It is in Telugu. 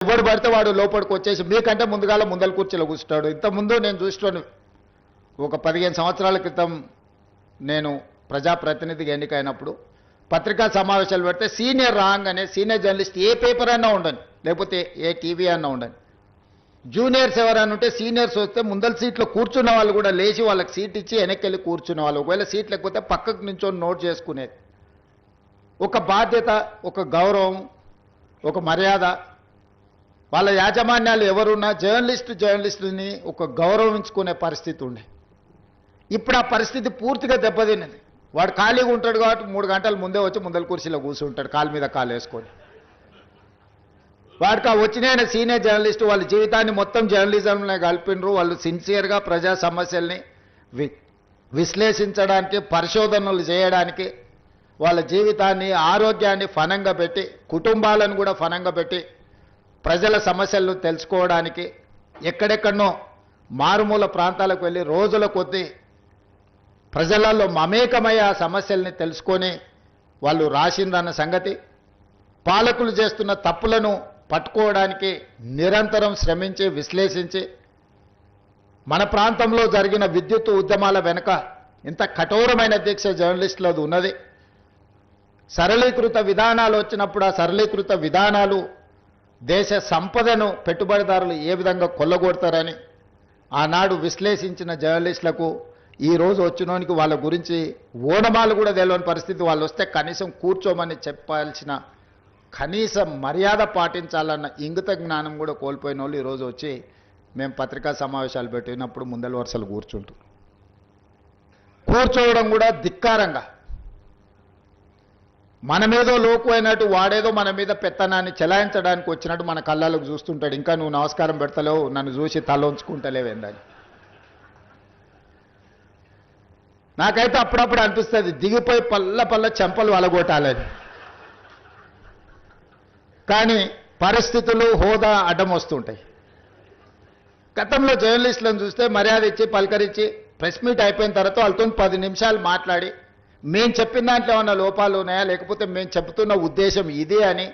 ఎవడు పడితే వాడు లోపలికి వచ్చేసి మీకంటే ముందల కుర్చీలో కూర్చుంటాడు. ఇంతకుముందు నేను చూస్తున్నాను, ఒక 15 సంవత్సరాల క్రితం నేను ప్రజాప్రతినిధిగా ఎన్నికైనప్పుడు పత్రికా సమావేశాలు పెడితే సీనియర్ రాగానే సీనియర్ జర్నలిస్ట్ ఏ పేపర్ అన్నా ఉండని, లేకపోతే ఏ టీవీ అన్నా ఉండని, జూనియర్స్ ఎవరైనా ఉంటే సీనియర్స్ వస్తే ముందల సీట్లో కూర్చున్న వాళ్ళు కూడా లేచి వాళ్ళకి సీట్ ఇచ్చి వెనక్కి వెళ్ళి కూర్చున్న వాళ్ళు, ఒకవేళ సీట్ లేకపోతే పక్కకు నించొని నోట్ చేసుకునేది. ఒక బాధ్యత, ఒక గౌరవం, ఒక మర్యాద. వాళ్ళ యాజమాన్యాలు ఎవరున్నా జర్నలిస్టుని ఒక గౌరవించుకునే పరిస్థితి ఉండే. ఇప్పుడు ఆ పరిస్థితి పూర్తిగా దెబ్బతిన్నది. వాడు ఖాళీగా ఉంటాడు కాబట్టి 3 గంటల ముందే వచ్చి ముందల కుర్చీలో కూర్చుంటాడు, కాలు మీద కాలు వేసుకొని. వాడికి ఆ వచ్చిన సీనియర్ జర్నలిస్టు వాళ్ళ జీవితాన్ని మొత్తం జర్నలిజంలో కలిపినరు. వాళ్ళు సిన్సియర్గా ప్రజా సమస్యల్ని విశ్లేషించడానికి, పరిశోధనలు చేయడానికి, వాళ్ళ జీవితాన్ని, ఆరోగ్యాన్ని ఫనంగా పెట్టి, కుటుంబాలను కూడా ఫనంగా పెట్టి ప్రజల సమస్యలను తెలుసుకోవడానికి ఎక్కడెక్కడనో మారుమూల ప్రాంతాలకు వెళ్ళి రోజుల కొద్దీ ప్రజలలో మమేకమయ్యే ఆ సమస్యల్ని తెలుసుకొని వాళ్ళు రాసిందన్న సంగతి, పాలకులు చేస్తున్న తప్పులను పట్టుకోవడానికి నిరంతరం శ్రమించి విశ్లేషించి, మన ప్రాంతంలో జరిగిన విద్యుత్ ఉద్యమాల వెనుక ఇంత కఠోరమైన దీక్ష జర్నలిస్టులది ఉన్నది. సరళీకృత విధానాలు వచ్చినప్పుడు ఆ సరళీకృత విధానాలు దేశ సంపదను పెట్టుబడిదారులు ఏ విధంగా కొల్లగొడతారని ఆనాడు విశ్లేషించిన జర్నలిస్టులకు ఈరోజు వచ్చినోనికి వాళ్ళ గురించి ఓనమాలు కూడా తెలియని పరిస్థితి. వాళ్ళు వస్తే కనీసం కూర్చోమని చెప్పాల్సిన కనీస మర్యాద పాటించాలన్న ఇంగిత జ్ఞానం కూడా కోల్పోయిన వాళ్ళు ఈరోజు వచ్చి మేము పత్రికా సమావేశాలు పెట్టినప్పుడు ముందల వరుసలు కూర్చోవడం కూడా ధిక్కారంగా, మన మీదో లోకు అయినట్టు వాడేదో మన మీద పెత్తనాన్ని చెలాయించడానికి వచ్చినట్టు మన కళ్ళకు చూస్తుంటాడు. ఇంకా నువ్వు నమస్కారం పెడతలేవు, నన్ను చూసి తల ఉంచుకుంటలేవేందని. నాకైతే అప్పుడప్పుడు అనిపిస్తుంది దిగిపోయి పల్ల చెంపలు వలగొట్టాలని. కానీ పరిస్థితులు, హోదా అడ్డం వస్తుంటాయి. గతంలో జర్నలిస్టులను చూస్తే మర్యాద ఇచ్చి పలకరించి ప్రెస్ మీట్ అయిపోయిన తర్వాత వాళ్ళతో 10 నిమిషాలు మాట్లాడి మేము చెప్పిన దాంట్లో ఏమన్నా లోపాలు ఉన్నాయా, లేకపోతే మేము చెబుతున్న ఉద్దేశం ఇదే అని